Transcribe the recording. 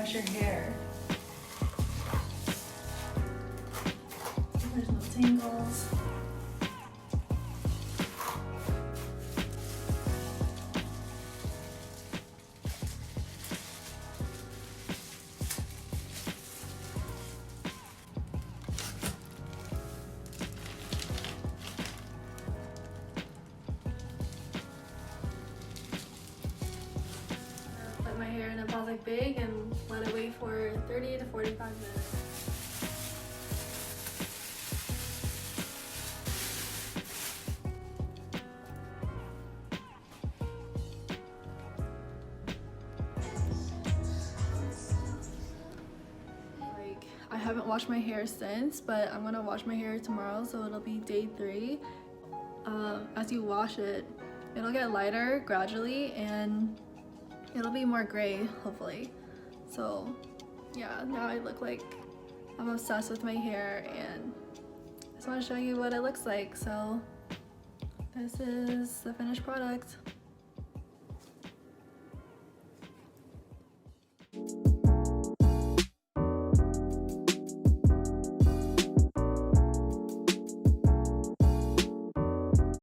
brush your hair. There's no tangles. Put my hair in a plastic bag and let it wait for 30 to 45 minutes. I haven't washed my hair since, but I'm gonna wash my hair tomorrow, so it'll be day 3. As you wash it, it'll get lighter gradually and it'll be more gray, hopefully. So yeah, now I look like I'm obsessed with my hair, and I just want to show you what it looks like. So this is the finished product.